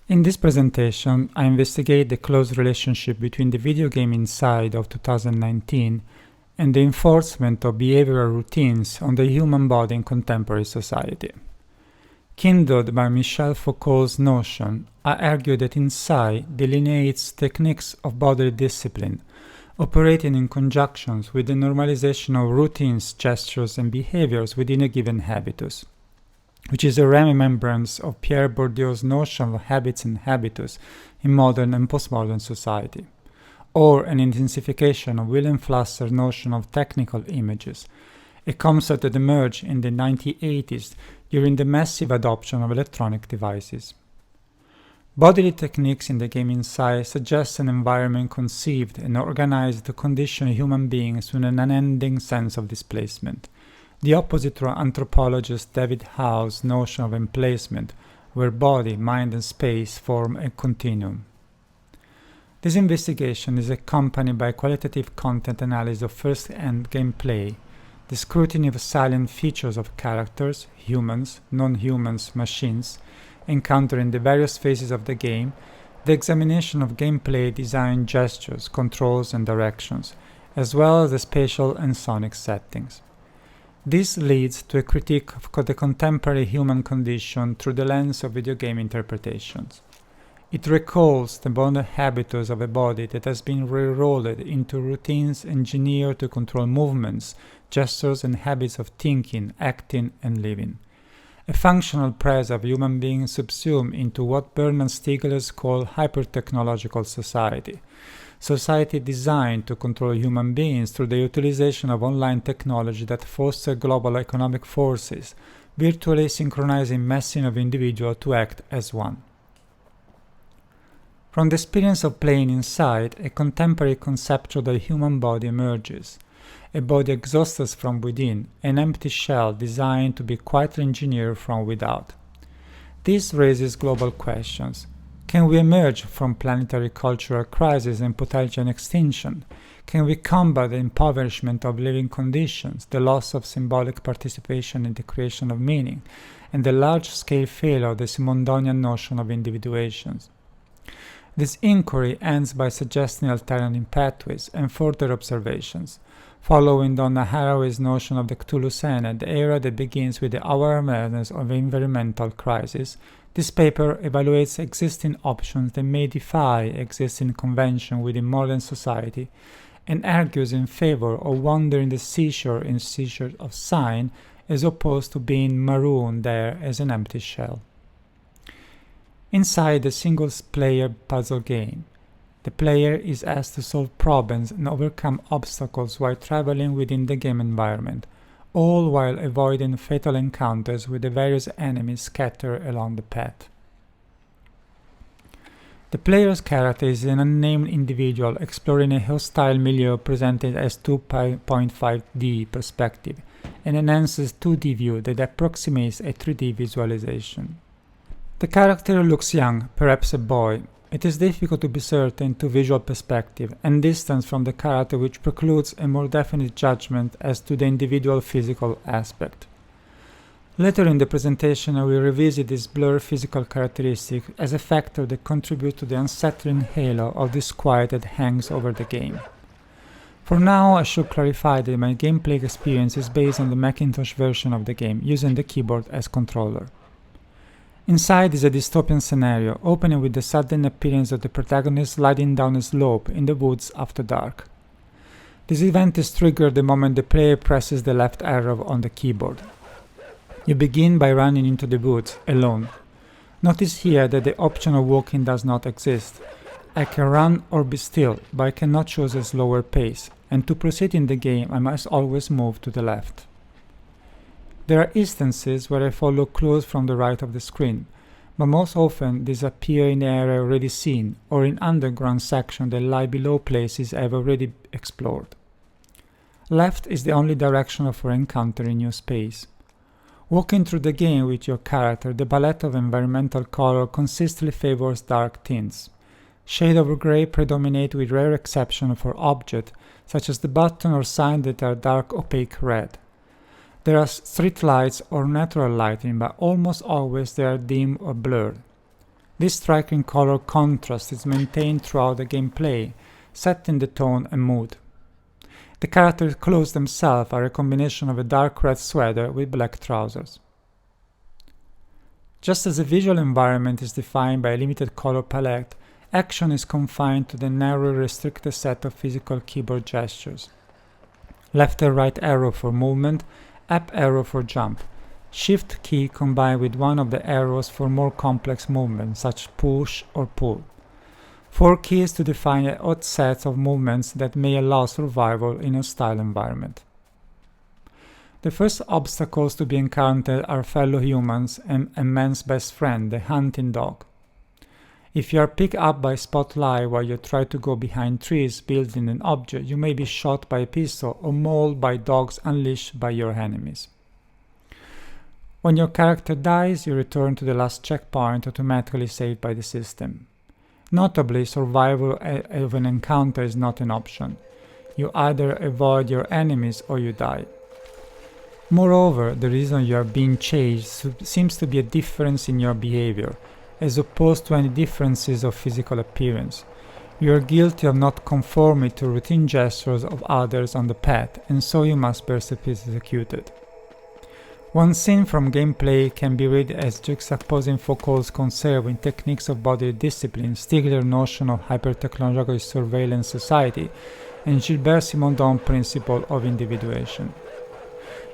In this presentation, I investigate the close relationship between the video game Inside of 2019 and the enforcement of behavioral routines on the human body in contemporary society. Kindled by Michel Foucault's notion, I argue that Inside delineates techniques of bodily discipline, operating in conjunctions with the normalization of routines, gestures, and behaviors within a given habitus, which is a remembrance of Pierre Bourdieu's notion of habits and habitus in modern and postmodern society, or an intensification of William Flusser's notion of technical images, a concept that emerged in the 1980s during the massive adoption of electronic devices. Bodily techniques in the game Inside suggest an environment conceived and organized to condition human beings to an unending sense of displacement, the opposite to anthropologist David Howe's notion of emplacement, where body, mind, and space form a continuum. This investigation is accompanied by qualitative content analysis of first-hand gameplay, the scrutiny of salient features of characters, humans, non-humans, machines, encountered in the various phases of the game, the examination of gameplay design gestures, controls, and directions, as well as the spatial and sonic settings. This leads to a critique of the contemporary human condition through the lens of video game interpretations. It recalls the modern habitus of a body that has been re-rolled into routines engineered to control movements, gestures, and habits of thinking, acting, and living. A functional press of human beings subsumed into what Bernard Stiegler calls hyper-technological society designed to control human beings through the utilization of online technology that foster global economic forces, virtually synchronizing masses of individuals to act as one. From the experience of playing Inside, a contemporary conception of the human body emerges, a body exhausted from within, an empty shell designed to be quietly engineered from without. This raises global questions. Can we emerge from planetary cultural crisis and potential extinction? Can we combat the impoverishment of living conditions, the loss of symbolic participation in the creation of meaning, and the large-scale failure of the Simondonian notion of individuations? This inquiry ends by suggesting alternative pathways and further observations, following Donna Haraway's notion of the Cthulhu-Cene, the era that begins with the awareness of environmental crisis. This paper evaluates existing options that may defy existing convention within modern society and argues in favor of wandering the seashore in search of sign as opposed to being marooned there as an empty shell. Inside the single-player puzzle game, the player is asked to solve problems and overcome obstacles while traveling within the game environment, all while avoiding fatal encounters with the various enemies scattered along the path. The player's character is an unnamed individual exploring a hostile milieu presented as 2.5D perspective and enhances 2D view that approximates a 3D visualization. The character looks young, perhaps a boy. It is difficult to be certain to visual perspective and distance from the character, which precludes a more definite judgment as to the individual physical aspect. Later in the presentation I will revisit this blurred physical characteristic as a factor that contributes to the unsettling halo of disquiet that hangs over the game. For now I should clarify that my gameplay experience is based on the Macintosh version of the game, using the keyboard as controller. Inside is a dystopian scenario, opening with the sudden appearance of the protagonist sliding down a slope in the woods after dark. This event is triggered the moment the player presses the left arrow on the keyboard. You begin by running into the woods, alone. Notice here that the option of walking does not exist. I can run or be still, but I cannot choose a slower pace, and to proceed in the game I must always move to the left. There are instances where I follow clues from the right of the screen, but most often these appear in the area already seen or in underground sections that lie below places I have already explored. Left is the only direction for encountering new space. Walking through the game with your character, the palette of environmental color consistently favors dark tints. Shade over gray predominate with rare exception for objects such as the button or sign that are dark opaque red. There are street lights or natural lighting, but almost always they are dim or blurred. This striking color contrast is maintained throughout the gameplay, setting the tone and mood. The character's clothes themselves are a combination of a dark red sweater with black trousers. Just as the visual environment is defined by a limited color palette, action is confined to the narrow, restricted set of physical keyboard gestures. Left and right arrow for movement, up arrow for jump. Shift key combined with one of the arrows for more complex movements, such push or pull. 4 keys to define an odd set of movements that may allow survival in a hostile environment. The first obstacles to be encountered are fellow humans and a man's best friend, the hunting dog. If you are picked up by spotlight while you try to go behind trees building an object, you may be shot by a pistol or mauled by dogs unleashed by your enemies. When your character dies, you return to the last checkpoint automatically saved by the system. Notably, survival of an encounter is not an option. You either avoid your enemies or you die. Moreover, the reason you are being chased seems to be a difference in your behavior, as opposed to any differences of physical appearance. You are guilty of not conforming to routine gestures of others on the path, and so you must be persecuted. One scene from gameplay can be read as juxtaposing Foucault's conserving techniques of bodily discipline, Stigler's notion of hyper-technological surveillance society, and Gilbert Simondon's principle of individuation.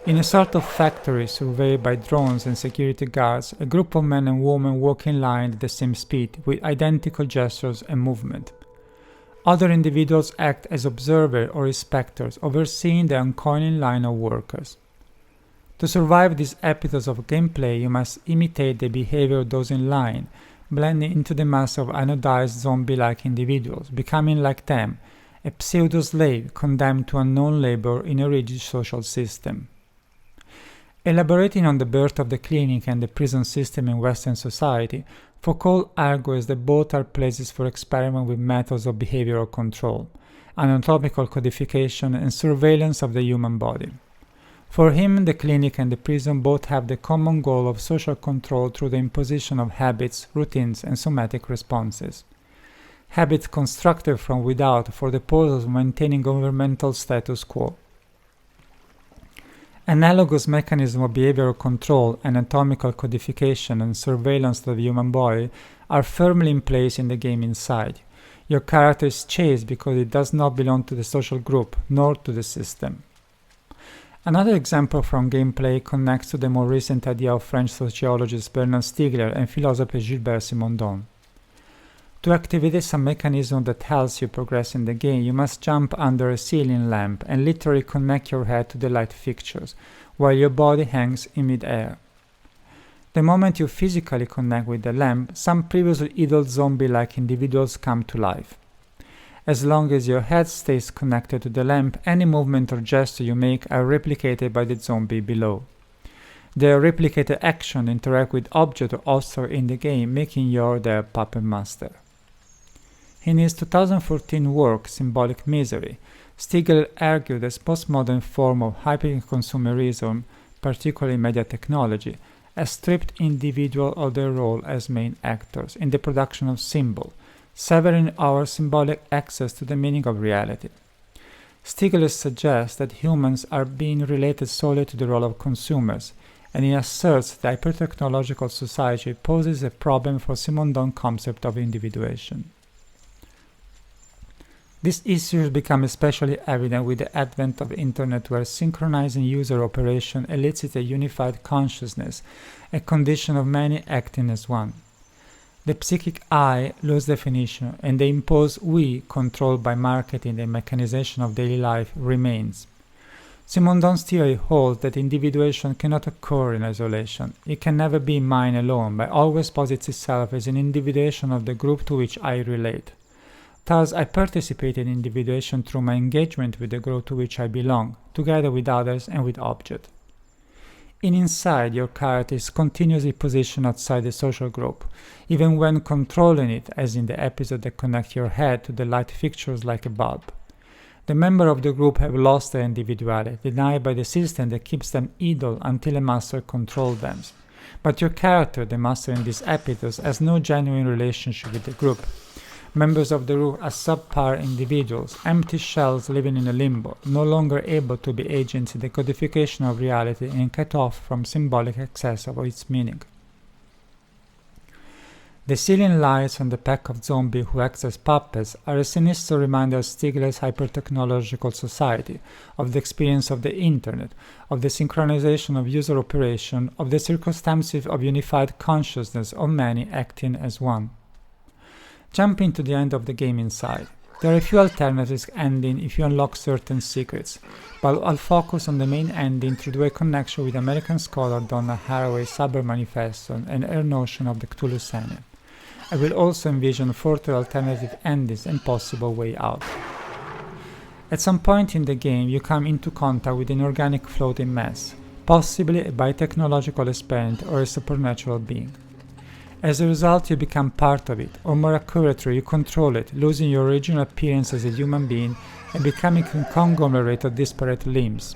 In a sort of factory surveyed by drones and security guards, a group of men and women walk in line at the same speed, with identical gestures and movement. Other individuals act as observers or inspectors, overseeing the uncoiling line of workers. To survive these episodes of gameplay, you must imitate the behavior of those in line, blending into the mass of anodized zombie-like individuals, becoming like them, a pseudo-slave condemned to unknown labor in a rigid social system. Elaborating on the birth of the clinic and the prison system in Western society, Foucault argues that both are places for experiment with methods of behavioral control, anatomical codification, and surveillance of the human body. For him, the clinic and the prison both have the common goal of social control through the imposition of habits, routines, and somatic responses. Habits constructed from without for the purpose of maintaining governmental status quo. Analogous mechanisms of behavioral control, anatomical codification, and surveillance of the human body are firmly in place in the game inside. Your character is chased because it does not belong to the social group, nor to the system. Another example from gameplay connects to the more recent idea of French sociologist Bernard Stiegler and philosopher Gilbert Simondon. To activate some mechanism that helps you progress in the game, you must jump under a ceiling lamp and literally connect your head to the light fixtures, while your body hangs in mid-air. The moment you physically connect with the lamp, some previously idle zombie-like individuals come to life. As long as your head stays connected to the lamp, any movement or gesture you make are replicated by the zombie below. Their replicated action interact with objects or obstacles in the game, making you their puppet master. In his 2014 work, Symbolic Misery, Stiegler argued that postmodern form of hyper-consumerism, particularly media technology, has stripped individuals of their role as main actors in the production of symbol, severing our symbolic access to the meaning of reality. Stiegler suggests that humans are being related solely to the role of consumers, and he asserts that hyper-technological society poses a problem for Simondon's concept of individuation. These issues become especially evident with the advent of the Internet, where synchronizing user operation elicits a unified consciousness, a condition of many acting as one. The psychic I lose definition, and the imposed we, controlled by marketing and mechanization of daily life, remains. Simondon's theory holds that individuation cannot occur in isolation. It can never be mine alone, but always posits itself as an individuation of the group to which I relate. Thus, I participate in individuation through my engagement with the group to which I belong, together with others and with objects. Inside, your character is continuously positioned outside the social group, even when controlling it, as in the episode that connects your head to the light fixtures like a bulb. The members of the group have lost their individuality, denied by the system that keeps them idle until a master controls them. But your character, the master in this epithos, has no genuine relationship with the group. Members of the group are subpar individuals, empty shells living in a limbo, no longer able to be agents in the codification of reality and cut off from symbolic access of its meaning. The ceiling lights and the pack of zombies who act as puppets are a sinister reminder of Stigler's hyper-technological society, of the experience of the Internet, of the synchronization of user operation, of the circumstances of unified consciousness of many acting as one. Jumping to the end of the game inside. There are a few alternatives ending if you unlock certain secrets, but I'll focus on the main ending through a connection with American scholar Donna Haraway's Cyber Manifesto and her notion of the Cthulhu Sene. I will also envision further alternative endings and possible way out. At some point in the game, you come into contact with an organic floating mess, possibly a biotechnological experiment or a supernatural being. As a result, you become part of it, or more accurately, you control it, losing your original appearance as a human being and becoming a conglomerate of disparate limbs.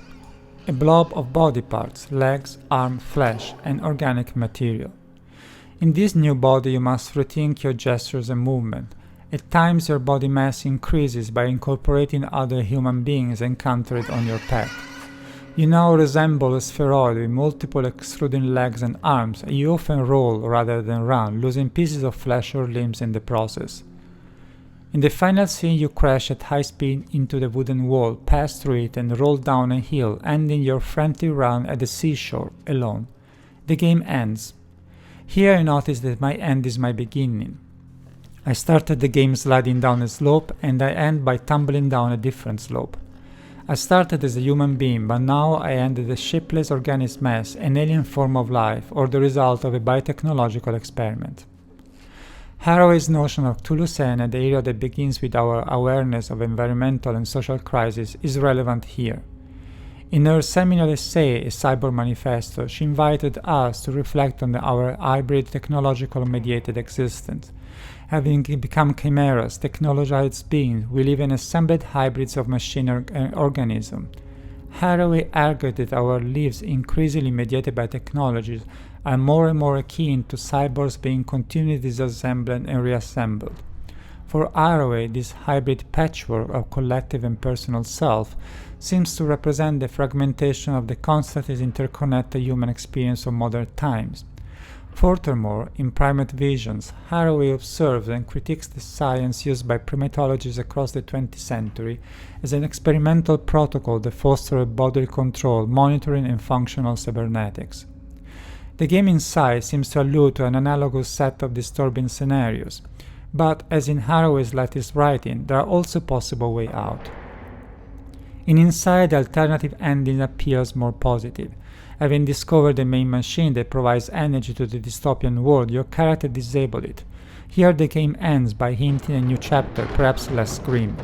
A blob of body parts, legs, arms, flesh, and organic material. In this new body, you must rethink your gestures and movement. At times, your body mass increases by incorporating other human beings encountered on your path. You now resemble a spheroid with multiple extruding legs and arms, and you often roll rather than run, losing pieces of flesh or limbs in the process. In the final scene, you crash at high speed into the wooden wall, pass through it, and roll down a hill, ending your frantic run at the seashore, alone. The game ends. Here I notice that my end is my beginning. I started the game sliding down a slope, and I end by tumbling down a different slope. I started as a human being, but now I end as a shapeless organic mess, an alien form of life, or the result of a biotechnological experiment. Haraway's notion of Cthulhu Sene, the era that begins with our awareness of environmental and social crises, is relevant here. In her seminal essay, A Cyber Manifesto, she invited us to reflect on our hybrid technological-mediated existence. Having become chimeras, technologized beings, we live in assembled hybrids of machine and organism. Haraway argued that our lives, increasingly mediated by technologies, are more and more akin to cyborgs being continually disassembled and reassembled. For Haraway, this hybrid patchwork of collective and personal self seems to represent the fragmentation of the constantly interconnected human experience of modern times. Furthermore, in Primate Visions, Haraway observes and critiques the science used by primatologists across the 20th century as an experimental protocol that fostered bodily control, monitoring, and functional cybernetics. The game inside seems to allude to an analogous set of disturbing scenarios, but as in Haraway's latest writing, there are also possible ways out. In Inside, the alternative ending appears more positive. Having discovered the main machine that provides energy to the dystopian world, your character disables it. Here the game ends by hinting a new chapter, perhaps less grim.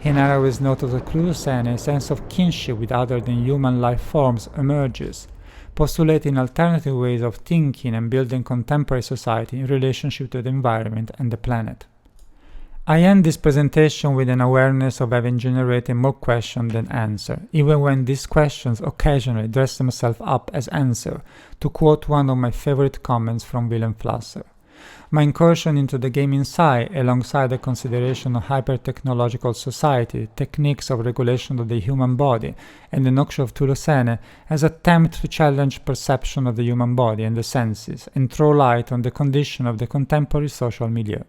In Haraway's note of the Cthulhu Sene, a sense of kinship with other than human life forms emerges, postulating alternative ways of thinking and building contemporary society in relationship to the environment and the planet. I end this presentation with an awareness of having generated more questions than answers, even when these questions occasionally dress themselves up as answers, to quote one of my favorite comments from Wilhelm Flusser. My incursion into the game inside, alongside the consideration of hyper-technological society, techniques of regulation of the human body, and the notion of Cthulhu Sene, has attempted to challenge perception of the human body and the senses, and throw light on the condition of the contemporary social milieu.